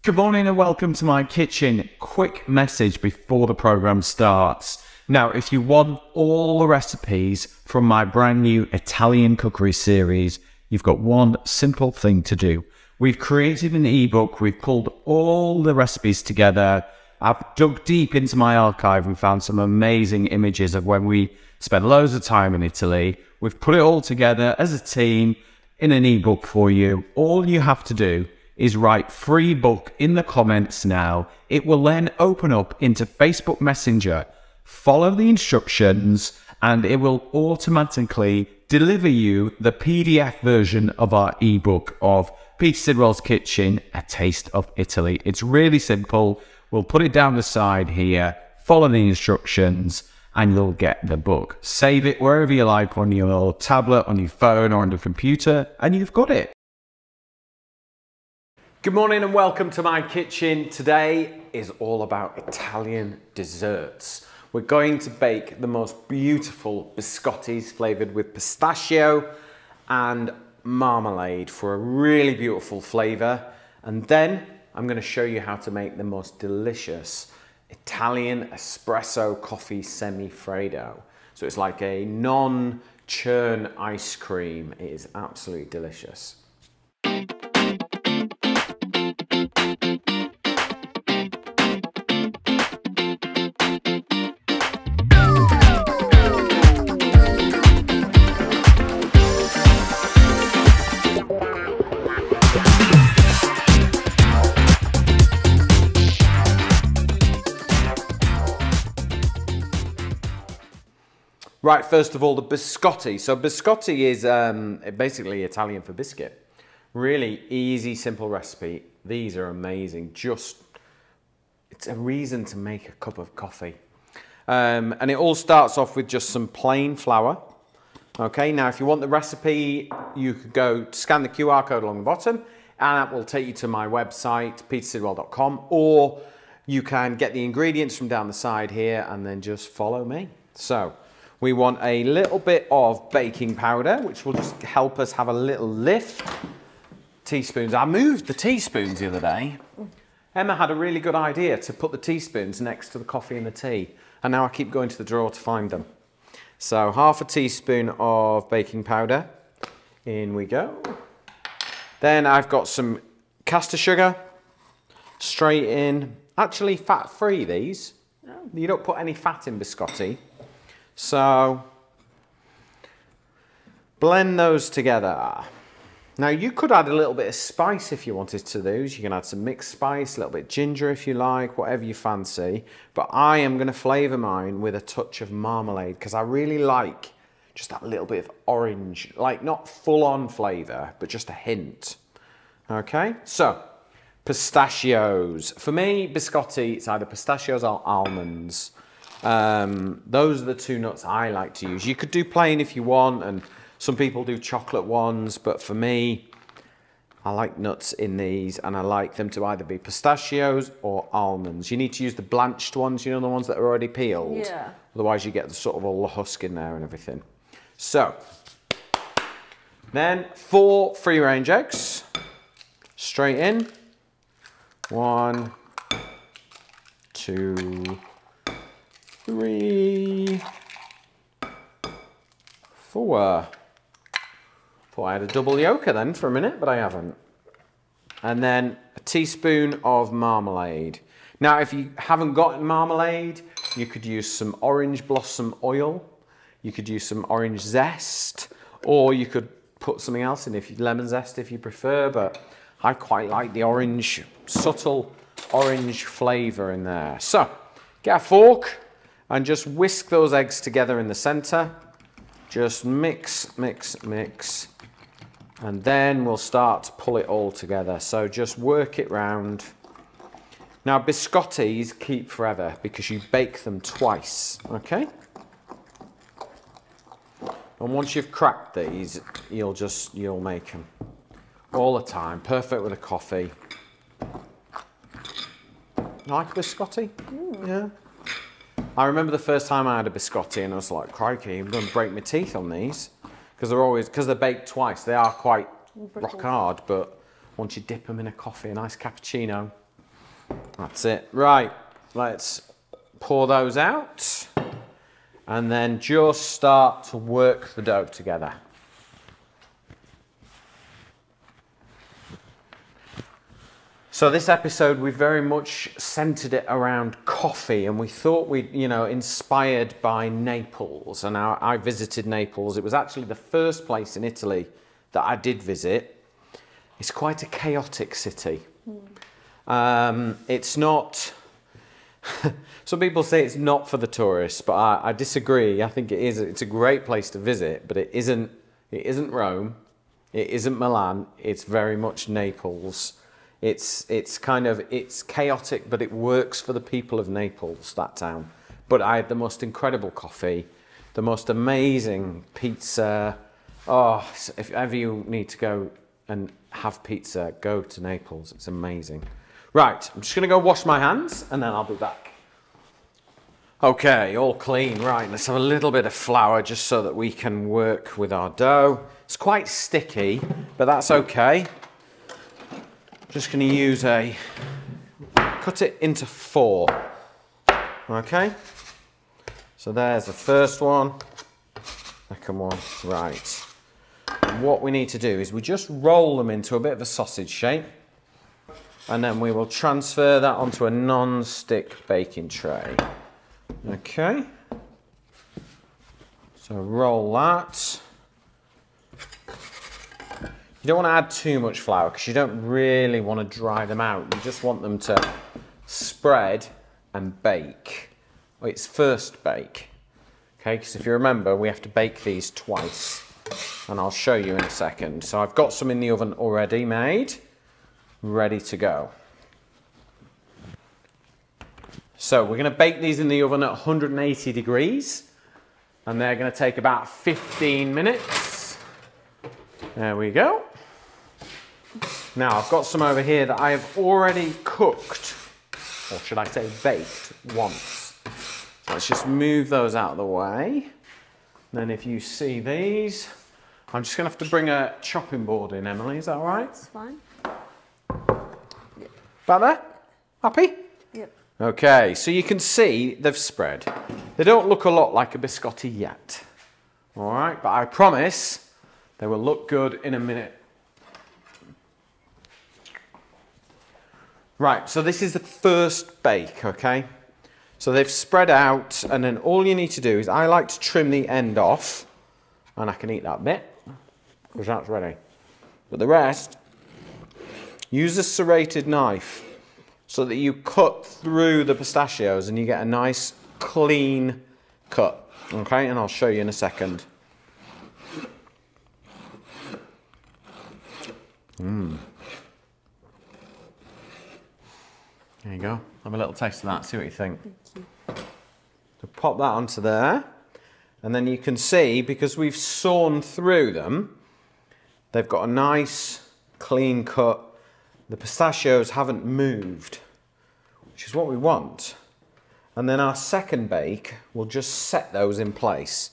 Good morning and welcome to my kitchen. Quick message before the program starts. Now, if you want all the recipes from my brand new Italian cookery series, you've got one simple thing to do. We've created an ebook. We've pulled all the recipes together. I've dug deep into my archive and found some amazing images of when we spent loads of time in Italy. We've put it all together as a team in an ebook for you. All you have to do is write free book in the comments now. It will then open up into Facebook Messenger. Follow the instructions and it will automatically deliver you the PDF version of our ebook of Peter Sidwell's Kitchen, A Taste of Italy. It's really simple. We'll put it down the side here, follow the instructions, and you'll get the book. Save it wherever you like, on your tablet, on your phone, or on the computer, and you've got it. Good morning and welcome to my kitchen. Today is all about Italian desserts. We're going to bake the most beautiful biscottis flavored with pistachio and marmalade for a really beautiful flavor. And then I'm going to show you how to make the most delicious Italian espresso coffee semi-freddo. So it's like a non-churn ice cream. It is absolutely delicious. Right, first of all, the biscotti. So biscotti is basically Italian for biscuit. Really easy, simple recipe. These are amazing. It's a reason to make a cup of coffee. And it all starts off with just some plain flour. Okay, now if you want the recipe, you could go scan the QR code along the bottom and that will take you to my website, petersidwell.com, or you can get the ingredients from down the side here and then just follow me. So we want a little bit of baking powder, which will just help us have a little lift. Teaspoons. I moved the teaspoons the other day. Emma had a really good idea to put the teaspoons next to the coffee and the tea. And now I keep going to the drawer to find them. So half a teaspoon of baking powder. In we go. Then I've got some caster sugar. Straight in. Actually fat-free these. You don't put any fat in biscotti. So blend those together. Now you could add a little bit of spice if you wanted to those. You can add some mixed spice, a little bit of ginger if you like, whatever you fancy. But I am going to flavour mine with a touch of marmalade because I really like just that little bit of orange, like not full-on flavour, but just a hint. Okay, so pistachios. For me, biscotti, it's either pistachios or almonds. Those are the two nuts I like to use. You could do plain if you want, and some people do chocolate ones, but for me, I like nuts in these, and I like them to either be pistachios or almonds. You need to use the blanched ones, you know, the ones that are already peeled. Yeah. Otherwise you get the sort of all the husk in there and everything. So, then 4 free-range eggs, straight in. 1, 2, 3, 4. Thought I had a double yolker then for a minute, but I haven't. And then a teaspoon of marmalade. Now, if you haven't got marmalade, you could use some orange blossom oil. You could use some orange zest, or you could put something else in, lemon zest if you prefer, but I quite like the orange, subtle orange flavour in there. So, get a fork and just whisk those eggs together in the centre. Just mix, mix, mix. And then we'll start to pull it all together. So just work it round. Now biscottis keep forever because you bake them twice, okay? And once you've cracked these, you'll make them all the time. Perfect with a coffee. Like a biscotti? Yeah. I remember the first time I had a biscotti and I was like, crikey, I'm going to break my teeth on these. Because they're baked twice, they are quite rock hard, but once you dip them in a coffee, a nice cappuccino, That's it. Right, let's pour those out and then just start to work the dough together. So this episode, we very much centered it around coffee, and we thought we'd, inspired by Naples. And I visited Naples. It was actually the first place in Italy that I did visit. It's quite a chaotic city. It's not, some people say it's not for the tourists, but I disagree. I think it is. It's a great place to visit, but it isn't Rome. It isn't Milan. It's very much Naples. It's chaotic, but it works for the people of Naples, that town. But I had the most incredible coffee, the most amazing pizza. Oh, if ever you need to go and have pizza, go to Naples. It's amazing. Right, I'm just going to go wash my hands and then I'll be back. Okay, all clean. Right, let's have a little bit of flour just so that we can work with our dough. It's quite sticky, but that's okay. Just going to use cut it into 4. Okay, so there's the first one, second one. Right, what we need to do is we just roll them into a bit of a sausage shape, and then we will transfer that onto a non-stick baking tray. Okay, so roll that. You don't want to add too much flour because you don't really want to dry them out. You just want them to spread and bake. Well, it's first bake. Okay, because if you remember, we have to bake these twice. And I'll show you in a second. So I've got some in the oven already made, ready to go. So we're going to bake these in the oven at 180 degrees. And they're going to take about 15 minutes. There we go. Now I've got some over here that I have already cooked, or should I say baked, once. So let's just move those out of the way. Then if you see these, I'm just going to have to bring a chopping board in, Emily. Is that all right? That's fine. Yep. About there? Happy? Yep. Okay, so you can see they've spread. They don't look a lot like a biscotti yet. All right, but I promise they will look good in a minute. Right, so this is the first bake, okay? So they've spread out, and then all you need to do is, I like to trim the end off, and I can eat that bit, because that's ready. But the rest, use a serrated knife, so that you cut through the pistachios, and you get a nice, clean cut, okay? And I'll show you in a second. There you go. Have a little taste of that, see what you think. Thank you. So pop that onto there, and then you can see, because we've sawn through them, they've got a nice clean cut. The pistachios haven't moved, which is what we want. And then our second bake, we'll just set those in place.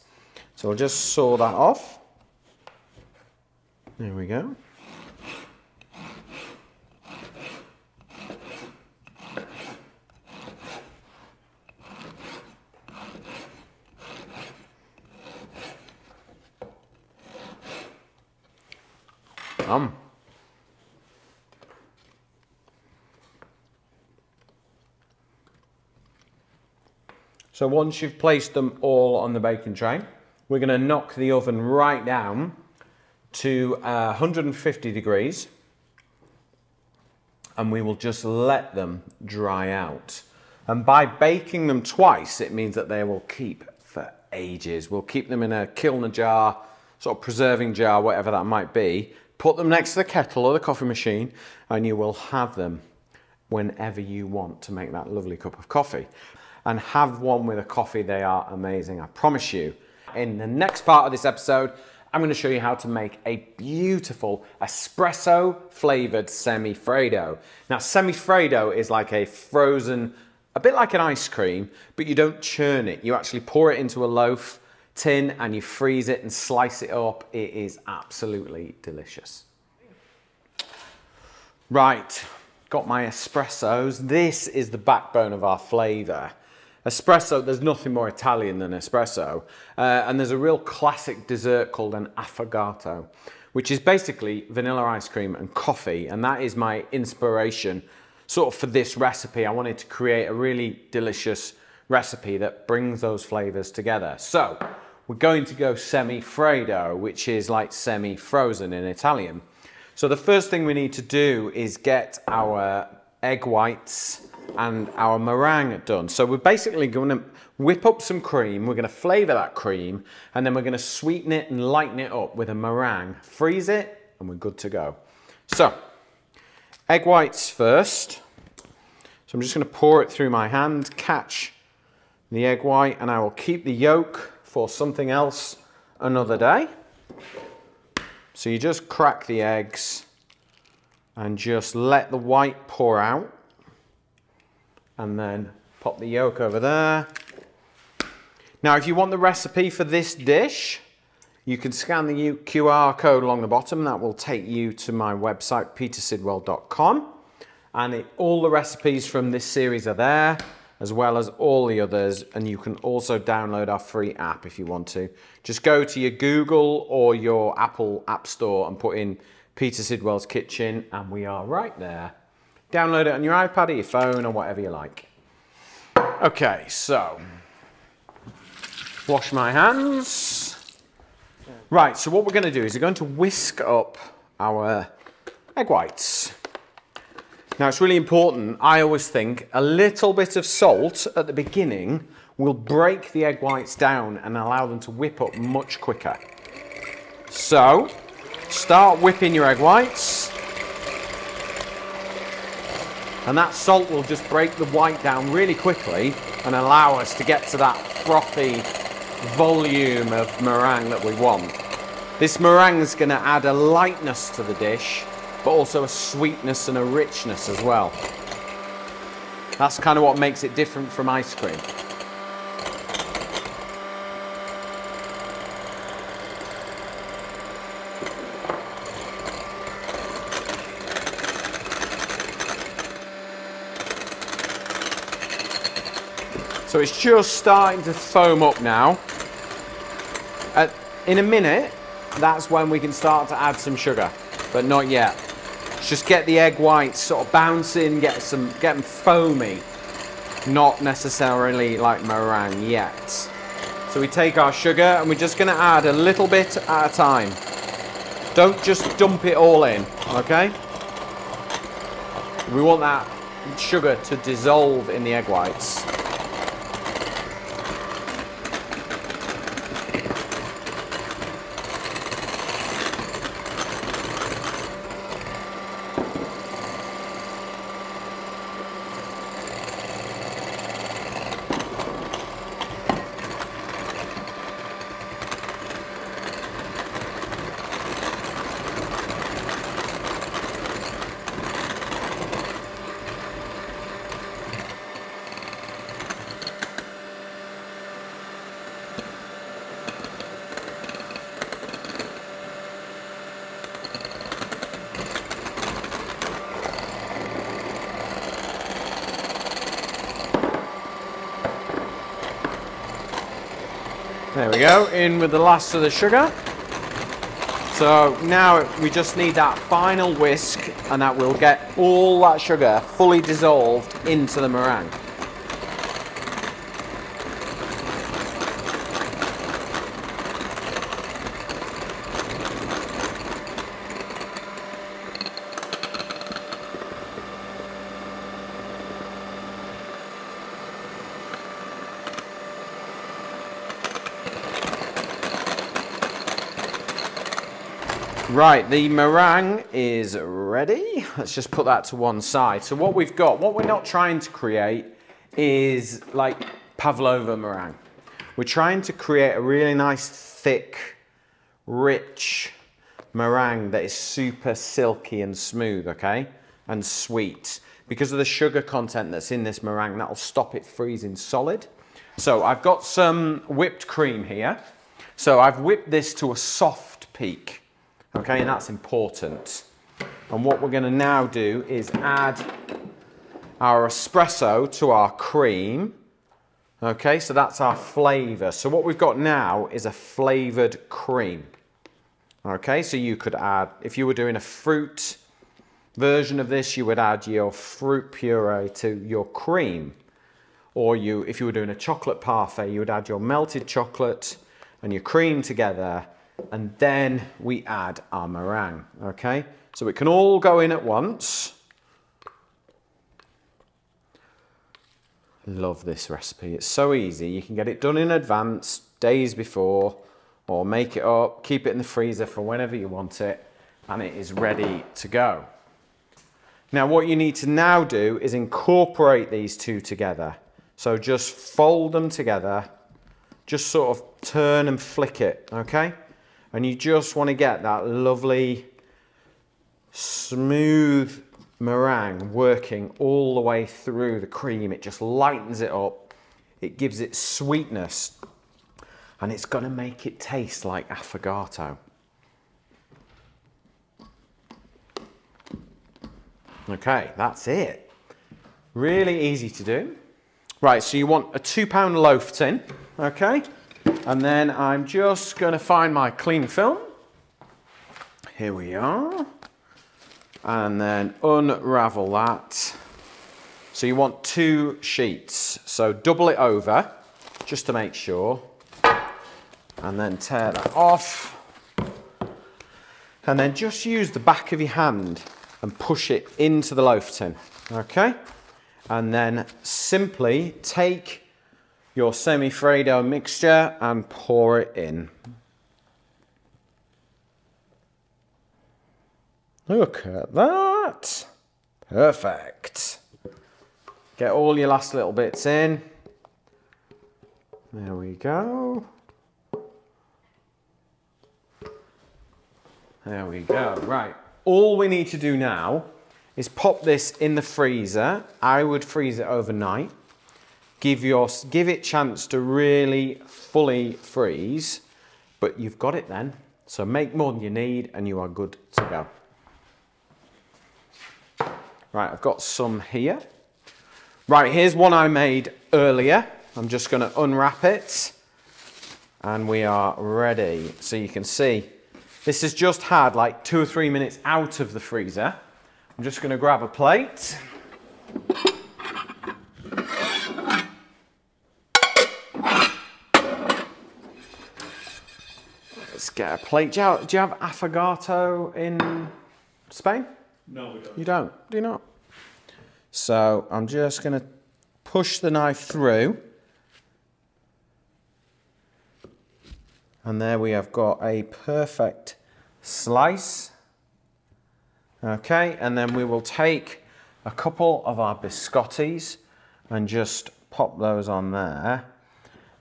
So we'll just saw that off. There we go. So once you've placed them all on the baking tray, we're going to knock the oven right down to 150 degrees, and we will just let them dry out. And by baking them twice, it means that they will keep for ages. We'll keep them in a kiln jar, sort of preserving jar, whatever that might be. Put them next to the kettle or the coffee machine, and you will have them whenever you want to make that lovely cup of coffee. And have one with a coffee. They are amazing, I promise you. In the next part of this episode, I'm going to show you how to make a beautiful espresso flavored semi-freddo. Now, semi-freddo is like a frozen, a bit like an ice cream, but you don't churn it. You actually pour it into a loaf tin and you freeze it and slice it up. It is absolutely delicious. Right, got my espressos. This is the backbone of our flavour. Espresso, there's nothing more Italian than espresso. And there's a real classic dessert called an affogato, which is basically vanilla ice cream and coffee. And that is my inspiration sort of for this recipe. I wanted to create a really delicious recipe that brings those flavours together. So we're going to go semi-freddo, which is like semi-frozen in Italian. So the first thing we need to do is get our egg whites and our meringue done. So we're basically going to whip up some cream, we're going to flavour that cream, and then we're going to sweeten it and lighten it up with a meringue. Freeze it, and we're good to go. So, egg whites first. So I'm just going to pour it through my hand, catch the egg white, and I will keep the yolk for something else another day. So you just crack the eggs and just let the white pour out. And then pop the yolk over there. Now, if you want the recipe for this dish, you can scan the QR code along the bottom. That will take you to my website, petersidwell.com. And all the recipes from this series are there, as well as all the others. And you can also download our free app if you want to. Just go to your Google or your Apple App Store and put in Peter Sidwell's Kitchen, and we are right there. Download it on your iPad or your phone or whatever you like. Okay, so wash my hands. Right, so what we're going to do is we're going to whisk up our egg whites. Now, it's really important, I always think, a little bit of salt at the beginning will break the egg whites down and allow them to whip up much quicker. So, start whipping your egg whites. And that salt will just break the white down really quickly and allow us to get to that frothy volume of meringue that we want. This meringue is going to add a lightness to the dish, but also a sweetness and a richness as well. That's kind of what makes it different from ice cream. So it's just starting to foam up now. In a minute, that's when we can start to add some sugar, but not yet. Just get the egg whites sort of bouncing, get them foamy, not necessarily like meringue yet. So we take our sugar and we're just going to add a little bit at a time. Don't just dump it all in, okay? We want that sugar to dissolve in the egg whites. There we go, in with the last of the sugar. So now we just need that final whisk, and that will get all that sugar fully dissolved into the meringue. Right, the meringue is ready. Let's just put that to one side. So what we've got, what we're not trying to create is like pavlova meringue. We're trying to create a really nice, thick, rich meringue that is super silky and smooth, okay? And sweet. Because of the sugar content that's in this meringue, that'll stop it freezing solid. So I've got some whipped cream here. So I've whipped this to a soft peak. Okay, and that's important. And what we're going to now do is add our espresso to our cream. Okay, so that's our flavour. So what we've got now is a flavoured cream. Okay, so you could add, if you were doing a fruit version of this, you would add your fruit puree to your cream. Or if you were doing a chocolate parfait, you would add your melted chocolate and your cream together, and then we add our meringue, okay? So it can all go in at once. Love this recipe, it's so easy. You can get it done in advance, days before, or make it up, keep it in the freezer for whenever you want it, and it is ready to go. Now what you need to now do is incorporate these two together. So just fold them together, just sort of turn and flick it, okay? And you just want to get that lovely, smooth meringue working all the way through the cream. It just lightens it up, it gives it sweetness, and it's going to make it taste like affogato. Okay, that's it. Really easy to do. Right, so you want a 2-pound loaf tin, okay? And then I'm just going to find my cling film. Here we are. And then unravel that. So you want 2 sheets. So double it over, just to make sure. And then tear that off. And then just use the back of your hand and push it into the loaf tin, okay? And then simply take your semi-Fredo mixture and pour it in. Look at that. Perfect. Get all your last little bits in. There we go. There we go. Right. All we need to do now is pop this in the freezer. I would freeze it overnight. Give it a chance to really fully freeze, but you've got it then. So make more than you need and you are good to go. Right, I've got some here. Right, here's one I made earlier. I'm just going to unwrap it and we are ready. So you can see this has just had like 2 or 3 minutes out of the freezer. I'm just going to grab a plate. Let's get a plate. Do you have affogato in Spain? No, we don't. You don't? Do you not? So I'm just going to push the knife through. And there we have got a perfect slice. Okay, and then we will take a couple of our biscottis and just pop those on there.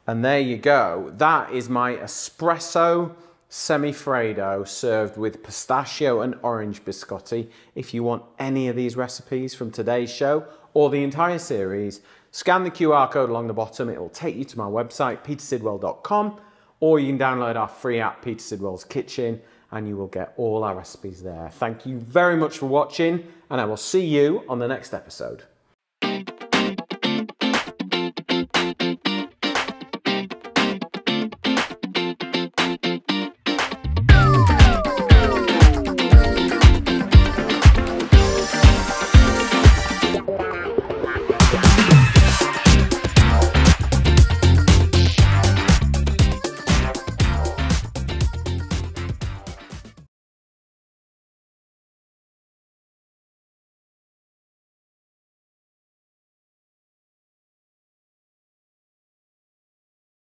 And there you go. That is my espresso semi-Fredo served with pistachio and orange biscotti. If you want any of these recipes from today's show or the entire series, scan the QR code along the bottom. It will take you to my website, petersidwell.com, or you can download our free app, Peter Sidwell's Kitchen, and you will get all our recipes there. Thank you very much for watching, and I will see you on the next episode.